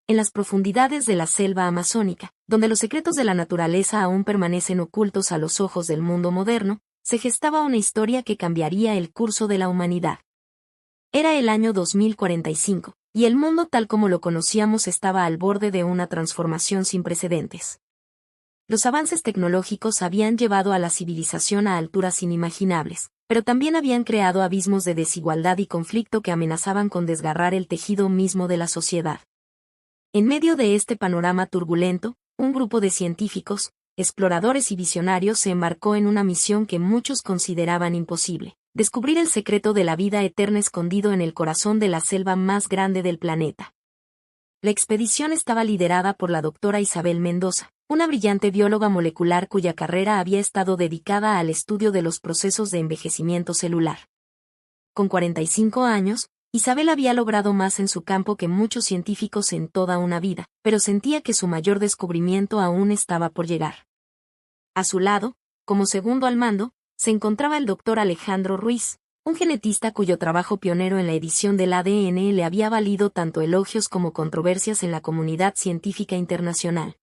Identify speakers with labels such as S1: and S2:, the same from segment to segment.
S1: en las profundidades de la selva amazónica, donde los secretos de la naturaleza aún permanecen ocultos a los ojos del mundo moderno, se gestaba una historia que cambiaría el curso de la humanidad. Era el año 2045, y el mundo tal como lo conocíamos estaba al borde de una transformación sin precedentes. Los avances tecnológicos habían llevado a la civilización a alturas inimaginables, pero también habían creado abismos de desigualdad y conflicto que amenazaban con desgarrar el tejido mismo de la sociedad. En medio de este panorama turbulento, un grupo de científicos, exploradores y visionarios se embarcó en una misión que muchos consideraban imposible: descubrir el secreto de la vida eterna escondido en el corazón de la selva más grande del planeta. La expedición estaba liderada por la doctora Isabel Mendoza, una brillante bióloga molecular cuya carrera había estado dedicada al estudio de los procesos de envejecimiento celular. Con 45 años, Isabel había logrado más en su campo que muchos científicos en toda una vida, pero sentía que su mayor descubrimiento aún estaba por llegar. A su lado, como segundo al mando, se encontraba el doctor Alejandro Ruiz, un genetista cuyo trabajo pionero en la edición del ADN le había valido tanto elogios como controversias en la comunidad científica internacional.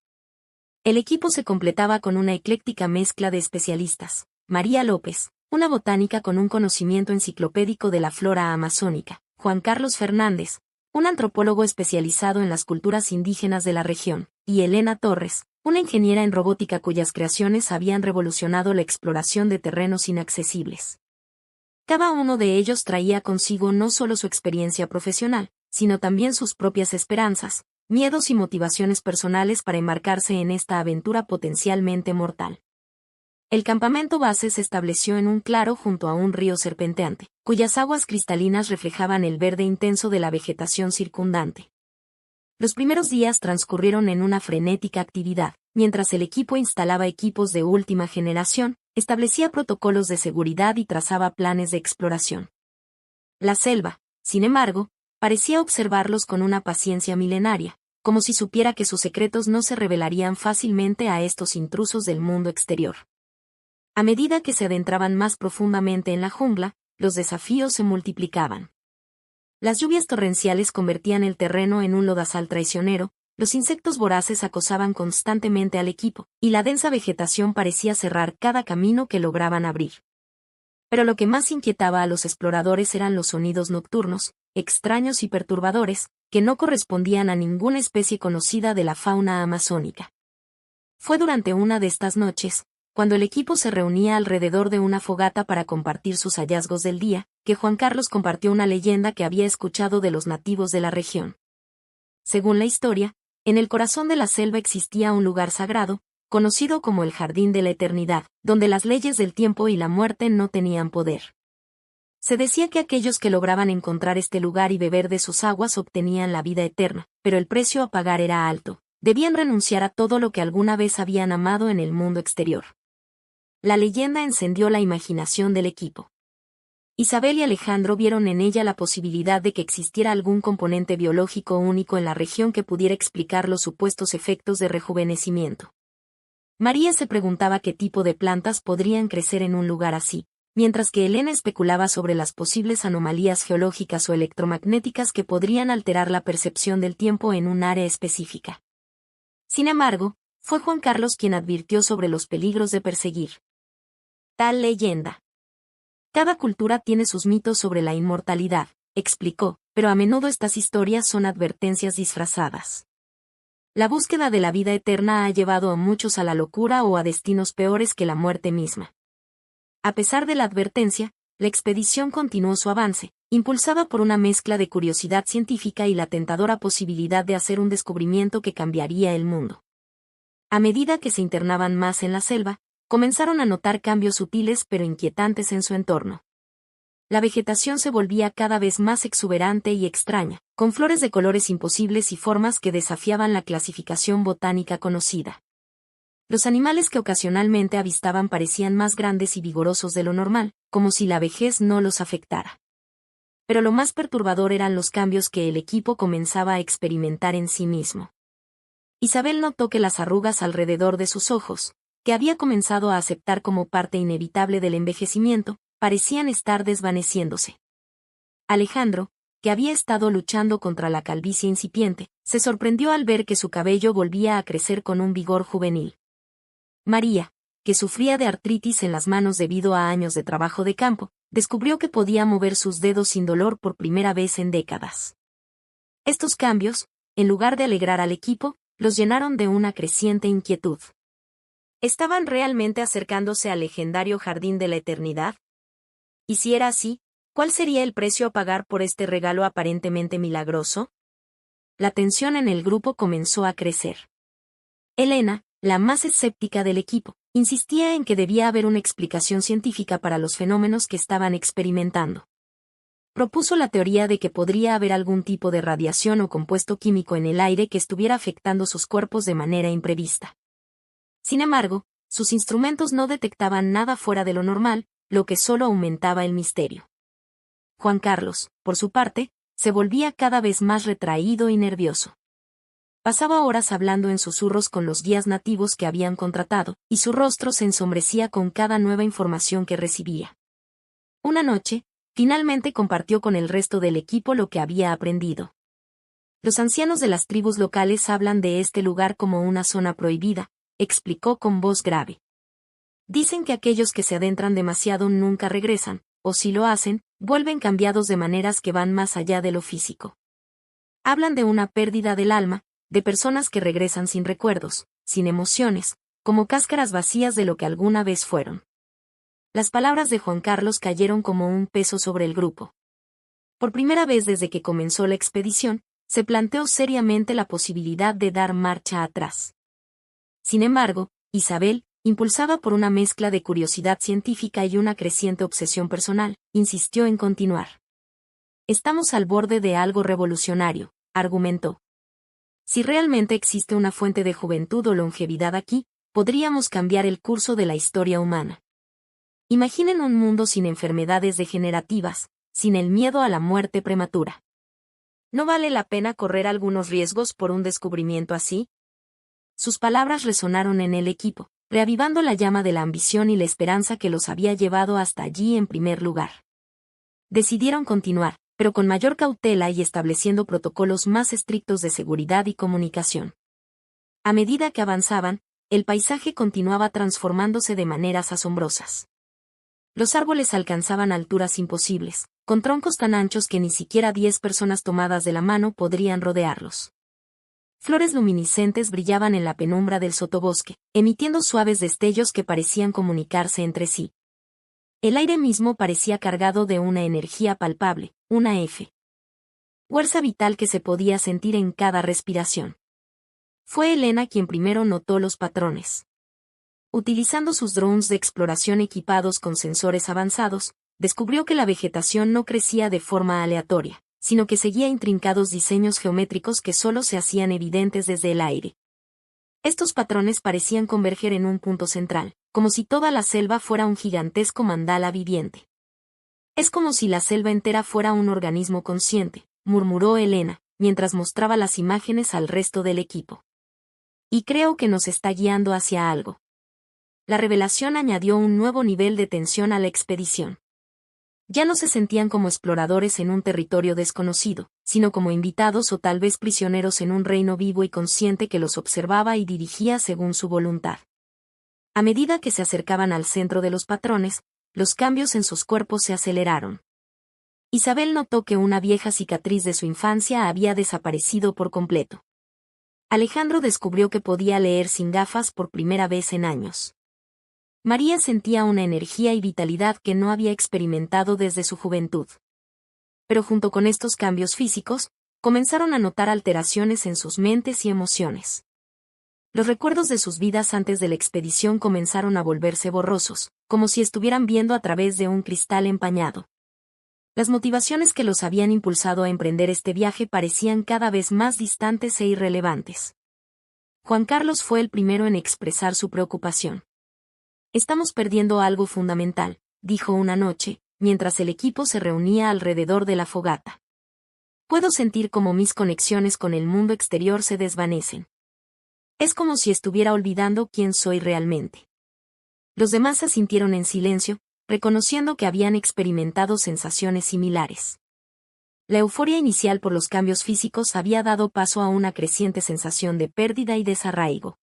S1: El equipo se completaba con una ecléctica mezcla de especialistas: María López, una botánica con un conocimiento enciclopédico de la flora amazónica; Juan Carlos Fernández, un antropólogo especializado en las culturas indígenas de la región; y Elena Torres, una ingeniera en robótica cuyas creaciones habían revolucionado la exploración de terrenos inaccesibles. Cada uno de ellos traía consigo no solo su experiencia profesional, sino también sus propias esperanzas, miedos y motivaciones personales para embarcarse en esta aventura potencialmente mortal. El campamento base se estableció en un claro junto a un río serpenteante, cuyas aguas cristalinas reflejaban el verde intenso de la vegetación circundante. Los primeros días transcurrieron en una frenética actividad, mientras el equipo instalaba equipos de última generación, establecía protocolos de seguridad y trazaba planes de exploración. La selva, sin embargo, parecía observarlos con una paciencia milenaria, como si supiera que sus secretos no se revelarían fácilmente a estos intrusos del mundo exterior. A medida que se adentraban más profundamente en la jungla, los desafíos se multiplicaban. Las lluvias torrenciales convertían el terreno en un lodazal traicionero, los insectos voraces acosaban constantemente al equipo, y la densa vegetación parecía cerrar cada camino que lograban abrir. Pero lo que más inquietaba a los exploradores eran los sonidos nocturnos, extraños y perturbadores, que no correspondían a ninguna especie conocida de la fauna amazónica. Fue durante una de estas noches, cuando el equipo se reunía alrededor de una fogata para compartir sus hallazgos del día, que Juan Carlos compartió una leyenda que había escuchado de los nativos de la región. Según la historia, en el corazón de la selva existía un lugar sagrado, conocido como el Jardín de la Eternidad, donde las leyes del tiempo y la muerte no tenían poder. Se decía que aquellos que lograban encontrar este lugar y beber de sus aguas obtenían la vida eterna, pero el precio a pagar era alto: debían renunciar a todo lo que alguna vez habían amado en el mundo exterior. La leyenda encendió la imaginación del equipo. Isabel y Alejandro vieron en ella la posibilidad de que existiera algún componente biológico único en la región que pudiera explicar los supuestos efectos de rejuvenecimiento. María se preguntaba qué tipo de plantas podrían crecer en un lugar así, mientras que Elena especulaba sobre las posibles anomalías geológicas o electromagnéticas que podrían alterar la percepción del tiempo en un área específica. Sin embargo, fue Juan Carlos quien advirtió sobre los peligros de perseguir tal leyenda. Cada cultura tiene sus mitos sobre la inmortalidad, explicó, pero a menudo estas historias son advertencias disfrazadas. La búsqueda de la vida eterna ha llevado a muchos a la locura o a destinos peores que la muerte misma. A pesar de la advertencia, la expedición continuó su avance, impulsada por una mezcla de curiosidad científica y la tentadora posibilidad de hacer un descubrimiento que cambiaría el mundo. A medida que se internaban más en la selva, comenzaron a notar cambios sutiles pero inquietantes en su entorno. La vegetación se volvía cada vez más exuberante y extraña, con flores de colores imposibles y formas que desafiaban la clasificación botánica conocida. Los animales que ocasionalmente avistaban parecían más grandes y vigorosos de lo normal, como si la vejez no los afectara. Pero lo más perturbador eran los cambios que el equipo comenzaba a experimentar en sí mismo. Isabel notó que las arrugas alrededor de sus ojos, que había comenzado a aceptar como parte inevitable del envejecimiento, parecían estar desvaneciéndose. Alejandro, que había estado luchando contra la calvicie incipiente, se sorprendió al ver que su cabello volvía a crecer con un vigor juvenil. María, que sufría de artritis en las manos debido a años de trabajo de campo, descubrió que podía mover sus dedos sin dolor por primera vez en décadas. Estos cambios, en lugar de alegrar al equipo, los llenaron de una creciente inquietud. ¿Estaban realmente acercándose al legendario Jardín de la Eternidad? Y si era así, ¿cuál sería el precio a pagar por este regalo aparentemente milagroso? La tensión en el grupo comenzó a crecer. Elena, la más escéptica del equipo, insistía en que debía haber una explicación científica para los fenómenos que estaban experimentando. Propuso la teoría de que podría haber algún tipo de radiación o compuesto químico en el aire que estuviera afectando sus cuerpos de manera imprevista. Sin embargo, sus instrumentos no detectaban nada fuera de lo normal, lo que solo aumentaba el misterio. Juan Carlos, por su parte, se volvía cada vez más retraído y nervioso. Pasaba horas hablando en susurros con los guías nativos que habían contratado, y su rostro se ensombrecía con cada nueva información que recibía. Una noche, finalmente compartió con el resto del equipo lo que había aprendido. Los ancianos de las tribus locales hablan de este lugar como una zona prohibida, explicó con voz grave. Dicen que aquellos que se adentran demasiado nunca regresan, o si lo hacen, vuelven cambiados de maneras que van más allá de lo físico. Hablan de una pérdida del alma, de personas que regresan sin recuerdos, sin emociones, como cáscaras vacías de lo que alguna vez fueron. Las palabras de Juan Carlos cayeron como un peso sobre el grupo. Por primera vez desde que comenzó la expedición, se planteó seriamente la posibilidad de dar marcha atrás. Sin embargo, Isabel, impulsada por una mezcla de curiosidad científica y una creciente obsesión personal, insistió en continuar. Estamos al borde de algo revolucionario, argumentó. Si realmente existe una fuente de juventud o longevidad aquí, podríamos cambiar el curso de la historia humana. Imaginen un mundo sin enfermedades degenerativas, sin el miedo a la muerte prematura. ¿No vale la pena correr algunos riesgos por un descubrimiento así? Sus palabras resonaron en el equipo, reavivando la llama de la ambición y la esperanza que los había llevado hasta allí en primer lugar. Decidieron continuar, pero con mayor cautela y estableciendo protocolos más estrictos de seguridad y comunicación. A medida que avanzaban, el paisaje continuaba transformándose de maneras asombrosas. Los árboles alcanzaban alturas imposibles, con troncos tan anchos que ni siquiera 10 personas tomadas de la mano podrían rodearlos. Flores luminiscentes brillaban en la penumbra del sotobosque, emitiendo suaves destellos que parecían comunicarse entre sí. El aire mismo parecía cargado de una energía palpable, una fuerza vital que se podía sentir en cada respiración. Fue Elena quien primero notó los patrones. Utilizando sus drones de exploración equipados con sensores avanzados, descubrió que la vegetación no crecía de forma aleatoria, sino que seguía intrincados diseños geométricos que solo se hacían evidentes desde el aire. Estos patrones parecían converger en un punto central, como si toda la selva fuera un gigantesco mandala viviente. Es como si la selva entera fuera un organismo consciente, murmuró Elena, mientras mostraba las imágenes al resto del equipo. Y creo que nos está guiando hacia algo. La revelación añadió un nuevo nivel de tensión a la expedición. Ya no se sentían como exploradores en un territorio desconocido, sino como invitados o tal vez prisioneros en un reino vivo y consciente que los observaba y dirigía según su voluntad. A medida que se acercaban al centro de los patrones, los cambios en sus cuerpos se aceleraron. Isabel notó que una vieja cicatriz de su infancia había desaparecido por completo. Alejandro descubrió que podía leer sin gafas por primera vez en años. María sentía una energía y vitalidad que no había experimentado desde su juventud. Pero junto con estos cambios físicos, comenzaron a notar alteraciones en sus mentes y emociones. Los recuerdos de sus vidas antes de la expedición comenzaron a volverse borrosos, como si estuvieran viendo a través de un cristal empañado. Las motivaciones que los habían impulsado a emprender este viaje parecían cada vez más distantes e irrelevantes. Juan Carlos fue el primero en expresar su preocupación. Estamos perdiendo algo fundamental, dijo una noche, mientras el equipo se reunía alrededor de la fogata. Puedo sentir cómo mis conexiones con el mundo exterior se desvanecen. Es como si estuviera olvidando quién soy realmente. Los demás asintieron en silencio, reconociendo que habían experimentado sensaciones similares. La euforia inicial por los cambios físicos había dado paso a una creciente sensación de pérdida y desarraigo.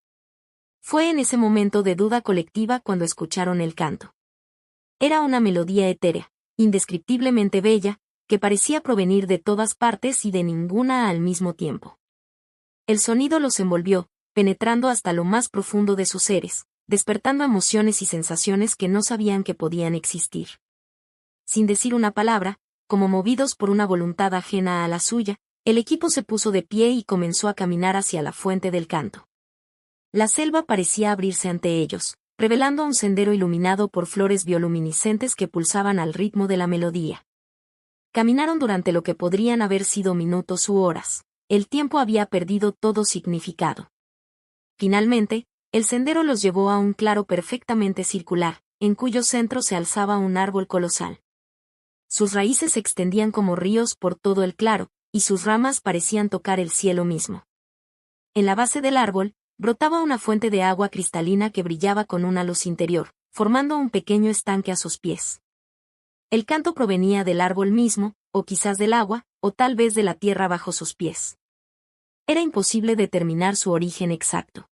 S1: Fue en ese momento de duda colectiva cuando escucharon el canto. Era una melodía etérea, indescriptiblemente bella, que parecía provenir de todas partes y de ninguna al mismo tiempo. El sonido los envolvió, penetrando hasta lo más profundo de sus seres, despertando emociones y sensaciones que no sabían que podían existir. Sin decir una palabra, como movidos por una voluntad ajena a la suya, el equipo se puso de pie y comenzó a caminar hacia la fuente del canto. La selva parecía abrirse ante ellos, revelando un sendero iluminado por flores bioluminiscentes que pulsaban al ritmo de la melodía. Caminaron durante lo que podrían haber sido minutos u horas. El tiempo había perdido todo significado. Finalmente, el sendero los llevó a un claro perfectamente circular, en cuyo centro se alzaba un árbol colosal. Sus raíces se extendían como ríos por todo el claro, y sus ramas parecían tocar el cielo mismo. En la base del árbol, brotaba una fuente de agua cristalina que brillaba con una luz interior, formando un pequeño estanque a sus pies. El canto provenía del árbol mismo, o quizás del agua, o tal vez de la tierra bajo sus pies. Era imposible determinar su origen exacto.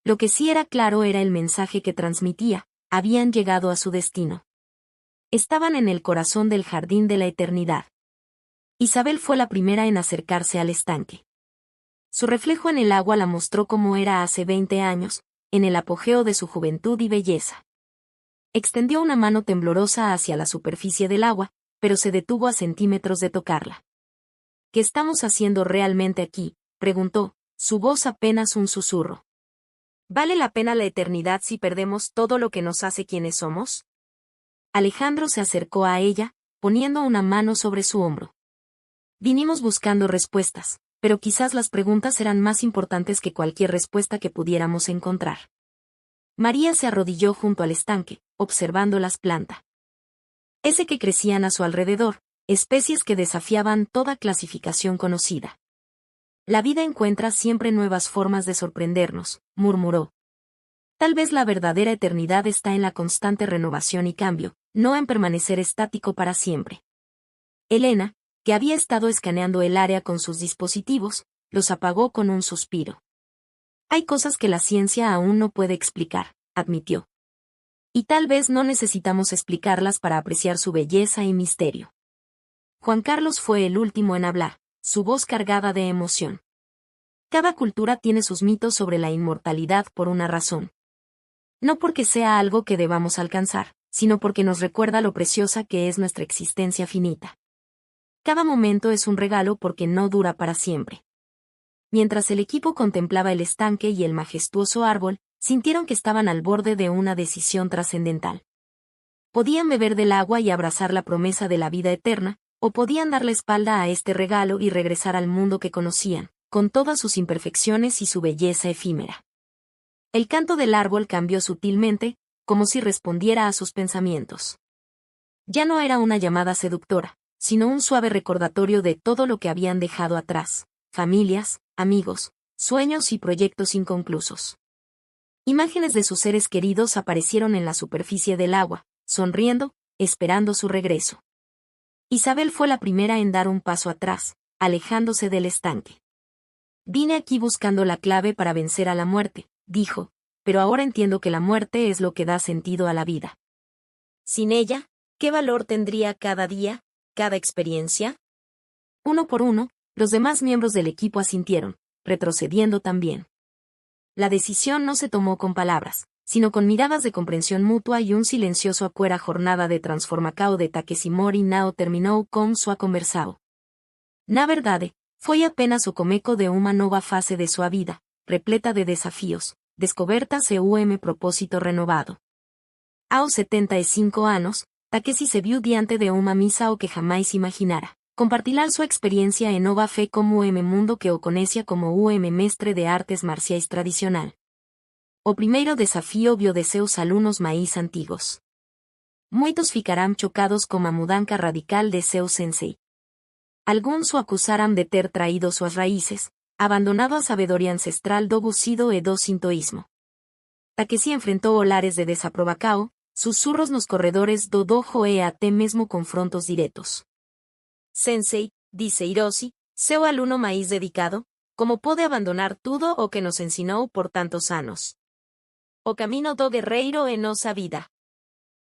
S1: Lo que sí era claro era el mensaje que transmitía: habían llegado a su destino. Estaban en el corazón del jardín de la eternidad. Isabel fue la primera en acercarse al estanque. Su reflejo en el agua la mostró como era hace 20 años, en el apogeo de su juventud y belleza. Extendió una mano temblorosa hacia la superficie del agua, pero se detuvo a centímetros de tocarla. ¿Qué estamos haciendo realmente aquí?, preguntó, su voz apenas un susurro. ¿Vale la pena la eternidad si perdemos todo lo que nos hace quienes somos? Alejandro se acercó a ella, poniendo una mano sobre su hombro. Vinimos buscando respuestas, pero quizás las preguntas eran más importantes que cualquier respuesta que pudiéramos encontrar. María se arrodilló junto al estanque, observando las plantas. Ese que crecían a su alrededor, especies que desafiaban toda clasificación conocida. La vida encuentra siempre nuevas formas de sorprendernos, murmuró. Tal vez la verdadera eternidad está en la constante renovación y cambio, no en permanecer estático para siempre. Elena, que había estado escaneando el área con sus dispositivos, los apagó con un suspiro. Hay cosas que la ciencia aún no puede explicar, admitió. Y tal vez no necesitamos explicarlas para apreciar su belleza y misterio. Juan Carlos fue el último en hablar, su voz cargada de emoción. Cada cultura tiene sus mitos sobre la inmortalidad por una razón. No porque sea algo que debamos alcanzar, sino porque nos recuerda lo preciosa que es nuestra existencia finita. Cada momento es un regalo porque no dura para siempre. Mientras el equipo contemplaba el estanque y el majestuoso árbol, sintieron que estaban al borde de una decisión trascendental. Podían beber del agua y abrazar la promesa de la vida eterna, o podían dar la espalda a este regalo y regresar al mundo que conocían, con todas sus imperfecciones y su belleza efímera. El canto del árbol cambió sutilmente, como si respondiera a sus pensamientos. Ya no era una llamada seductora, sino un suave recordatorio de todo lo que habían dejado atrás: familias, amigos, sueños y proyectos inconclusos. Imágenes de sus seres queridos aparecieron en la superficie del agua, sonriendo, esperando su regreso. Isabel fue la primera en dar un paso atrás, alejándose del estanque. Vine aquí buscando la clave para vencer a la muerte, dijo, pero ahora entiendo que la muerte es lo que da sentido a la vida. Sin ella, ¿qué valor tendría cada día, cada experiencia? Uno por uno, los demás miembros del equipo asintieron, retrocediendo también. La decisión no se tomó con palabras, sino con miradas de comprensión mutua y un silencioso acuera jornada de transformacao de Takeshi Mori Nao terminou con sua conversao. Na verdade, foi apenas o começo de uma nova fase de sua vida, repleta de desafios, descobertas e propósito renovado. Aos 75 anos, Takeshi se viu diante de uma misa o que jamais imaginara. Compartilhar sua experiência e nova fé como mundo que o conecia como mestre de artes marciais tradicional. O primeiro desafío vio de seus alunos mais antigos. Muitos ficarán chocados com a mudança radical de seu sensei. Alguns o acusaram de ter traído suas raíces, abandonado a sabedoria ancestral do bucido e do sintoísmo. Takeshi enfrentou olares de desaprobacao, susurros nos corredores do dojo e até mesmo confrontos diretos. Sensei, dice Hiroshi, seu aluno mais dedicado, como pode abandonar tudo o que nos ensinou por tantos anos. O caminho do guerreiro é nossa vida.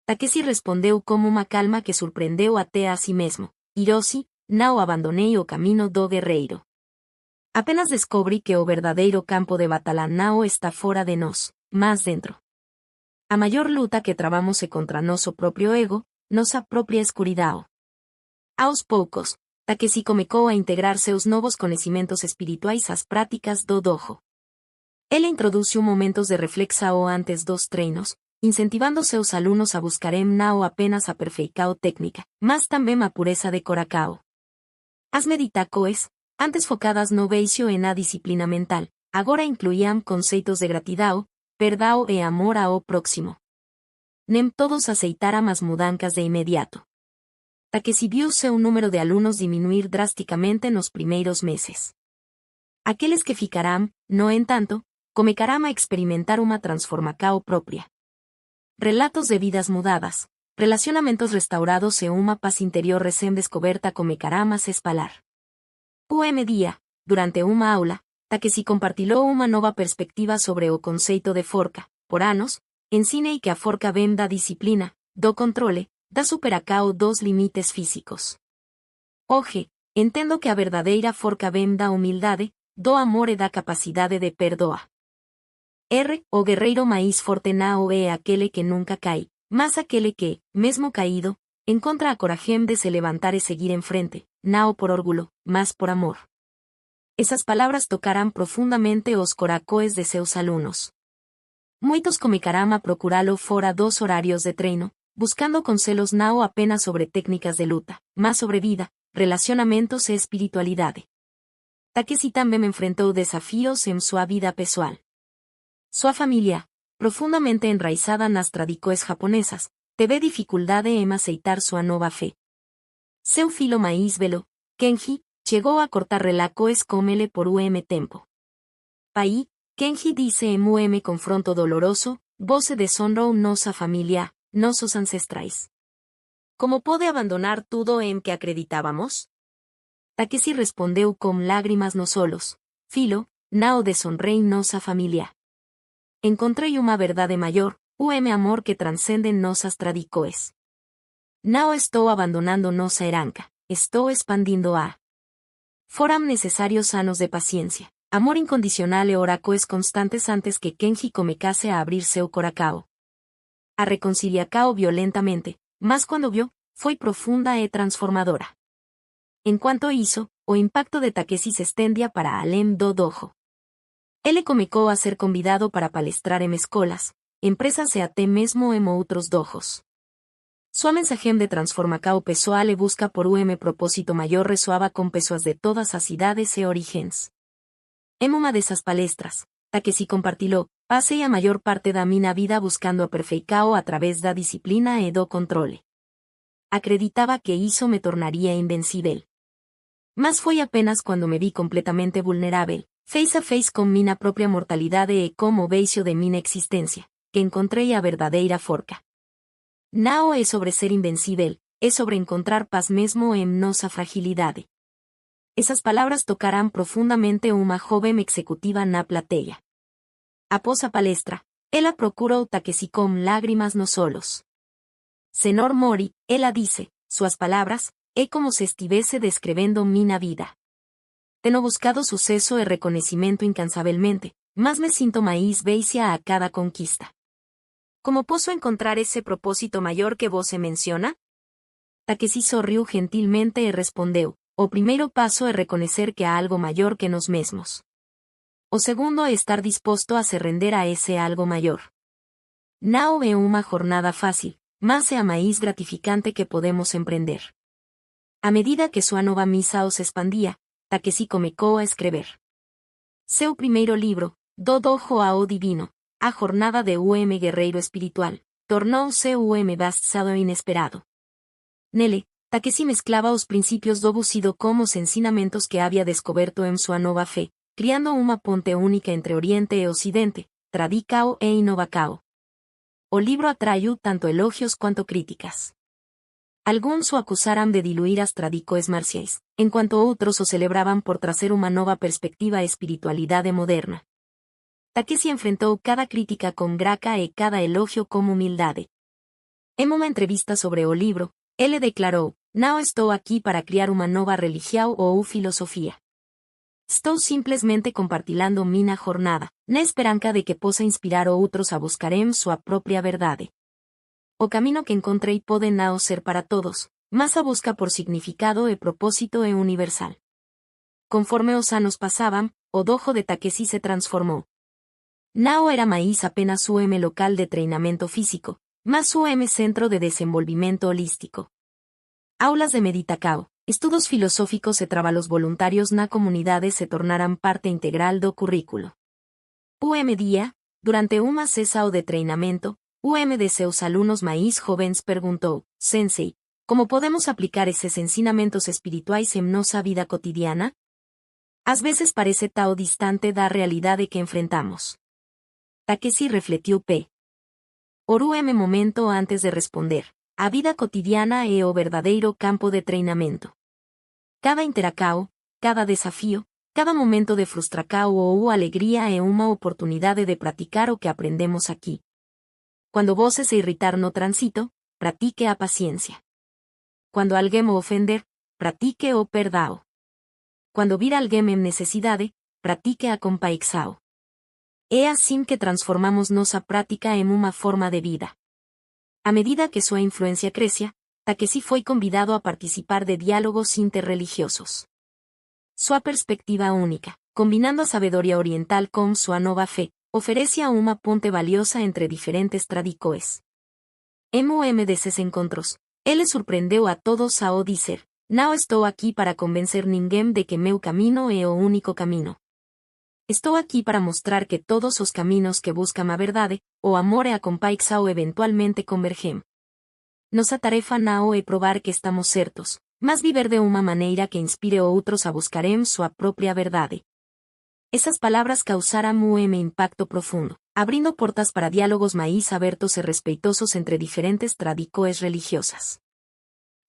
S1: Takeshi respondeu com uma calma que surpreendeu até a si mesmo. Hiroshi, não abandonei o caminho do guerreiro. Apenas descobri que o verdadeiro campo de batalha não está fora de nós, mas dentro. A maior luta que travamos é contra nosso próprio ego, nossa própria escuridão. Aos poucos, Takeshi começou a integrar seus novos conhecimentos espirituais às práticas do dojo. Ele introduziu momentos de reflexão antes dos treinos, incentivando seus alunos a buscarem não apenas a perfeição técnica, mas também a pureza de coração. As meditações, antes focadas no beijo e na disciplina mental, agora incluíam conceitos de gratidão, perdão e amor ao próximo. Nem todos aceitaram as mudanças de imediato. Takeshi viu seu número de alunos diminuir drasticamente nos primeiros meses. Aqueles que ficarão, no entanto, começarão a experimentar uma transformação própria. Relatos de vidas mudadas, relacionamentos restaurados e uma paz interior recém-descoberta começarão a se espalhar. Um dia, durante uma aula, Takeshi compartilhou uma nova perspectiva sobre o conceito de forca. Por anos, ensinei que a forca vem da disciplina, do controle, da superação dos limites físicos. Hoje, entendo que a verdadeira forca vem da humildade, do amor e da capacidade de perdoar. O guerreiro mais forte não é aquele que nunca cai, mas aquele que, mesmo caído, encontra a coragem de se levantar e seguir em frente, não por orgulho, mas por amor. Essas palavras tocarão profundamente os corações de seus alunos. Muitos começarão a procurá-lo fora dos horários de treino, buscando conselhos não apenas sobre técnicas de luta, mas sobre vida, relacionamentos e espiritualidade. Takeshi também enfrentou desafios em sua vida pessoal. Sua família, profundamente enraizada nas tradições japonesas, teve dificuldade em aceitar sua nova fé. Seu filho mais velho, Kenji, chegou a cortar relações com ele por tempo. Pai, Kenji disse em confronto doloroso, você deshonrou nossa família, nossos ancestrais. Como pode abandonar tudo em que acreditávamos? Takeshi respondeu com lágrimas nos olhos, filho, não deshonrei nossa família. Encontrei uma verdade maior, amor que transcende nossas tradições. Não estou abandonando nossa herança, estou expandindo-a. Foram necessários anos de paciência, amor incondicional e orações constantes antes que Kenji começasse a abrir seu coração. A reconciliação violentamente, mas quando viu, foi profunda e transformadora. Enquanto isso, o impacto de Takeshi se estendia para além do dojo. Ele começou a ser convidado para palestrar em escolas, empresas e até mesmo em outros dojos. Sua mensagem de transformação pessoal e busca por propósito maior ressoava com pessoas de todas as idades e origens. Em uma dessas palestras, Takeshi compartilhou, passei a maior parte da minha vida buscando a perfeição através da disciplina e do controle. Acreditava que isso me tornaria invencível. Mas foi apenas quando me vi completamente vulnerável, face a face com minha própria mortalidade e com o beijo de minha existência, que encontrei a verdadeira forca. Não é sobre ser invencível, é sobre encontrar paz mesmo em nossa fragilidade. Essas palavras tocarão profundamente uma jovem executiva na plateia. Após a palestra, ela procurou Takeshi com lágrimas nos olhos. Senhor Mori, ela disse, suas palavras, é como se estivesse descrevendo minha vida. Tenho buscado sucesso e reconhecimento incansavelmente, mas me sinto mais beicia a cada conquista. Como posso encontrar esse propósito maior que você menciona? Takeshi sorriu gentilmente e respondeu, o primeiro passo é reconhecer que há algo maior que nós mesmos. O segundo é estar disposto a se render a esse algo maior. Não é uma jornada fácil, mas é a mais gratificante que podemos empreender. À medida que sua nova missão se expandia, Takeshi começou a escrever. Seu primeiro livro, Do Dojo ao Divino, A Jornada de Guerreiro Espiritual, tornou-se bastante inesperado. Nele, Takeshi mesclava os princípios do Bushido com os ensinamentos que havia descoberto em sua nova fé, criando uma ponte única entre Oriente e Ocidente, tradição e inovação. O livro atraiu tanto elogios quanto críticas. Alguns o acusaram de diluir as tradições marciais, enquanto outros o celebravam por trazer uma nova perspectiva à espiritualidade moderna. Takeshi enfrentou cada crítica com graça e cada elogio com humildade. Em uma entrevista sobre o livro, ele declarou: "Não estou aqui para criar uma nova religião ou filosofia. Estou simplesmente compartilhando minha jornada, na esperança de que possa inspirar outros a buscarem sua própria verdade. O caminho que encontrei pode não ser para todos, mas a busca por significado e propósito é universal." Conforme os anos passavam, o dojo de Takeshi se transformou. Não era mais apenas um local de treinamento físico, mas um centro de desenvolvimento holístico. Aulas de meditacao, estudos filosóficos e trabalhos voluntários na comunidade se tornaram parte integral do currículo. Dia, durante uma sessão de treinamento, de seus alunos mais jovens perguntou: "Sensei, como podemos aplicar esses ensinamentos espirituais em nossa vida cotidiana? Às vezes parece tão distante da realidade que enfrentamos." Takeshi refletiu por momento antes de responder: "A vida cotidiana é o verdadeiro campo de treinamento. Cada interacao, cada desafio, cada momento de frustração ou alegria é uma oportunidade de praticar o que aprendemos aqui. Quando você se irritar no trânsito, pratique a paciência. Quando alguém o ofender, pratique o perdão. Quando vir alguém em necessidade, pratique a compaixão. É assim que transformamos nossa prática em uma forma de vida." À medida que sua influência crescia, Takeshi foi convidado a participar de diálogos interreligiosos. Sua perspectiva única, combinando a sabedoria oriental com sua nova fé, oferecia uma ponte valiosa entre diferentes tradições. Em desses encontros, ele surpreendeu a todos ao dizer: "Não estou aqui para convencer ninguém de que meu caminho é o único caminho. Estou aqui para mostrar que todos os caminhos que buscam a verdade, o amor e a compaixão eventualmente convergem. Nossa tarefa não é provar que estamos certos, mas viver de uma maneira que inspire outros a buscarem sua própria verdade." Essas palavras causaram impacto profundo, abrindo portas para diálogos mais abertos e respeitosos entre diferentes tradições religiosas.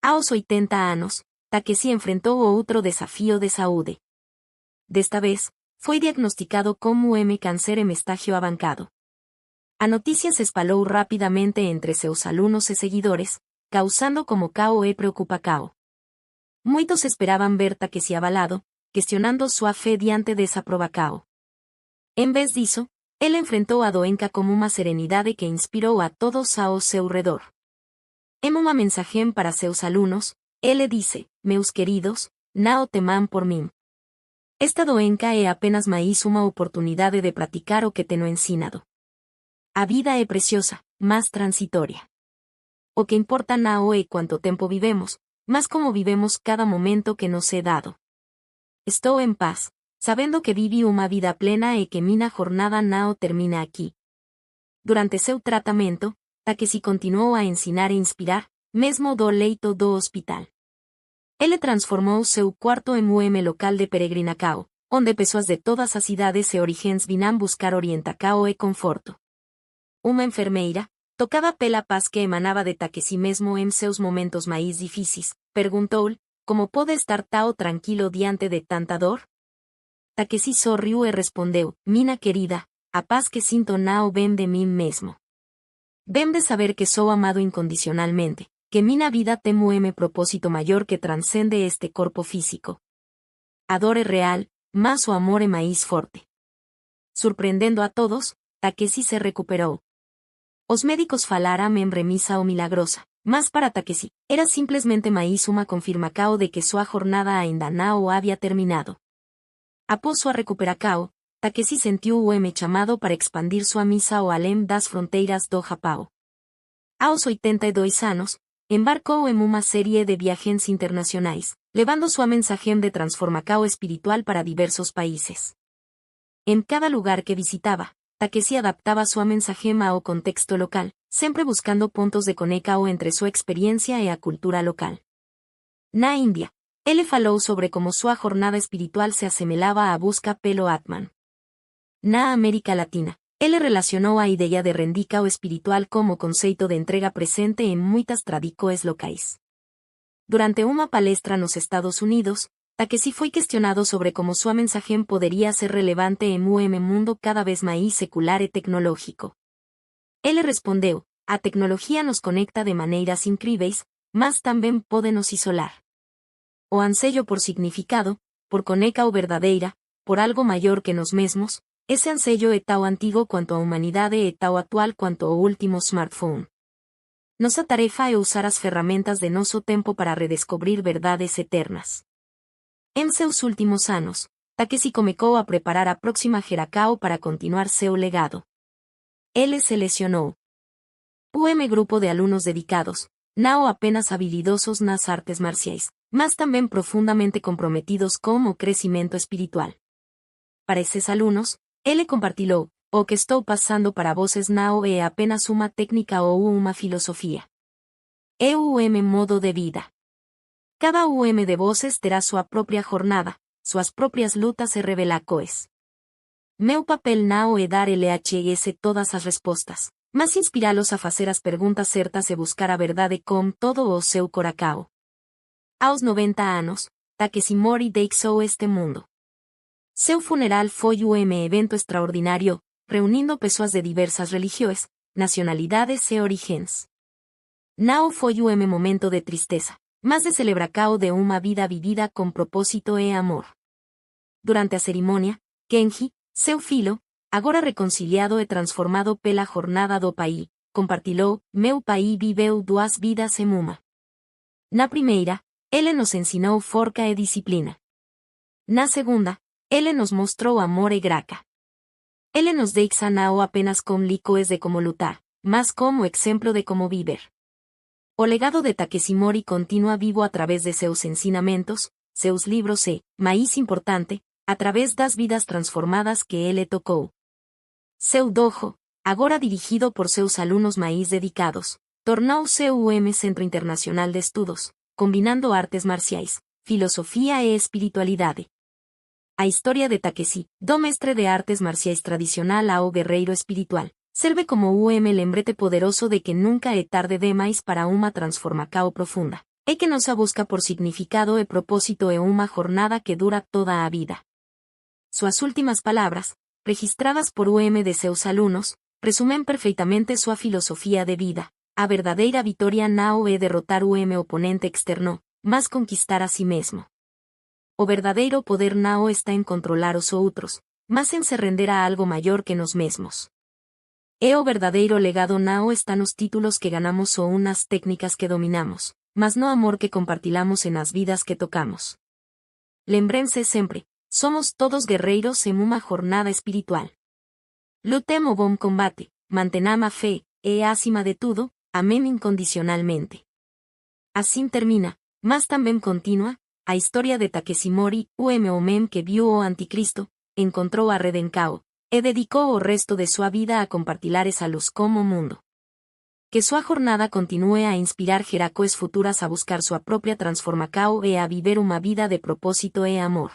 S1: Aos 80 anos, Takeshi enfrentou outro desafio de saúde. Desta vez, foi diagnosticado como câncer em estágio avançado. A notícia se espalhou rapidamente entre seus alunos e seguidores, causando como caos e preocupação. Muitos esperavam ver Takeshi abalado, questionando sua fé diante dessa provação. Em vez disso, ele enfrentou a doença com uma serenidade que inspirou a todos ao seu redor. Em uma mensagem para seus alunos, ele disse: "Meus queridos, não temam por mim. Esta doença é apenas mais uma oportunidade de praticar o que tenho ensinado. A vida é preciosa, mas transitória. O que importa não é quanto tempo vivemos, mas como vivemos cada momento que nos é dado. Estou em paz, sabendo que vivi uma vida plena e que minha jornada não termina aqui." Durante seu tratamento, Takeshi continuou a ensinar e inspirar, mesmo do leito do hospital. Ele transformou seu quarto em local de peregrinação, onde pessoas de todas as idades e origens vinham buscar orientação e conforto. Uma enfermeira, tocada pela paz que emanava de Takeshi mesmo em seus momentos mais difíceis, perguntou-lhe: "Como pode estar tão tranquilo diante de tanta dor?" Takeshi sorriu e respondeu: "Minha querida, a paz que sinto não vem de mim mesmo. Vem de saber que sou amado incondicionalmente, que minha vida tem propósito maior que transcende este corpo físico. A dor é real, mas o amor é mais forte." Surpreendendo a todos, Takeshi se recuperou. Os médicos falaram em remissão milagrosa, mas para Takeshi, era simplesmente mais uma confirmação de que sua jornada ainda não havia terminado. Após sua recuperação, Takeshi sentiu o chamado para expandir sua missão além das fronteiras do Japão. Aos 82 anos, embarcou em uma série de viagens internacionais, levando sua mensagem de transformação espiritual para diversos países. Em cada lugar que visitava, Takeshi adaptava sua mensagem ao contexto local, sempre buscando pontos de conexão entre sua experiência e a cultura local. Na Índia, ele falou sobre como sua jornada espiritual se assemelhava à busca pelo Atman. Na América Latina, ele relacionou a ideia de rendicao espiritual como conceito de entrega presente em muitas tradições locais. Durante una palestra nos Estados Unidos, Takeshi foi questionado sobre como sua mensagem poderia ser relevante em mundo cada vez mais secular e tecnológico. Ele respondeu: a tecnologia nos conecta de maneiras incríveis, mas também pode nos isolar. O anseio por significado, por coneca ou verdadeira, por algo maior que nós mesmos, esse anseio é tão antigo quanto a humanidade e tão atual quanto o último smartphone. Nossa tarefa é usar as ferramentas de nosso tempo para redescobrir verdades eternas. Em seus últimos anos, Takeshi começou a preparar a próxima Heracao para continuar seu legado. Ele selecionou grupo de alunos dedicados, não apenas habilidosos nas artes marciais, mas também profundamente comprometidos com o crescimento espiritual. Para esses alunos, ele compartilhou: o que estou passando para vocês não é apenas uma técnica ou uma filosofia. É modo de vida. Cada de vocês terá sua própria jornada, suas próprias lutas e revelações. Meu papel não é dar LHS todas as respostas, mas inspirá-los a fazer as perguntas certas e buscar a verdade com todo o seu coração. Aos 90 anos, Takeshi Mori deixou este mundo. Seu funeral foi evento extraordinário, reunindo pessoas de diversas religiões, nacionalidades e origens. Não foi momento de tristeza, mas de celebração de uma vida vivida com propósito e amor. Durante a cerimônia, Kenji, seu filho, agora reconciliado e transformado pela jornada do pai, compartilhou: meu pai viveu duas vidas em uma. Na primeira, ele nos ensinou forca e disciplina. Na segunda, ele nos mostrou amor e graça. Ele nos deixa não apenas com lições de como lutar, mas como exemplo de como viver. O legado de Takeshi Mori continua vivo a través de seus ensinamentos, seus livros e, mais importante, a través das vidas transformadas que ele tocou. Seu dojo, agora dirigido por seus alunos mais dedicados, tornou-se o Centro Internacional de Estudos, combinando artes marciais, filosofia e espiritualidade. A história de Takeshi, do mestre de artes marciais tradicional ao guerreiro espiritual, serve como lembrete poderoso de que nunca é tarde demais para uma transformação profunda, e que nossa busca por significado e propósito é uma jornada que dura toda a vida. Suas últimas palavras, registradas por de seus alunos, resumem perfeitamente sua filosofia de vida: a verdadeira vitória não é derrotar o oponente externo, mas conquistar a si mesmo. O verdadeiro poder não está em controlar os outros, mas em se render a algo maior que nós mesmos. O verdadeiro legado não está nos títulos que ganamos ou nas técnicas que dominamos, mas no amor que compartilhamos en as vidas que tocamos. Lembrem-se sempre, somos todos guerreiros em uma jornada espiritual. Lutemos o bom combate, mantenhamos a fé, e acima de tudo, amem incondicionalmente. Assim termina, mas também continua, a história de Takeshi Mori, o homem que viu o anticristo, encontrou a redenção, e dedicou o resto de sua vida a compartilhar essa luz como mundo. Que sua jornada continue a inspirar gerações futuras a buscar sua própria transformação e a viver uma vida de propósito e amor.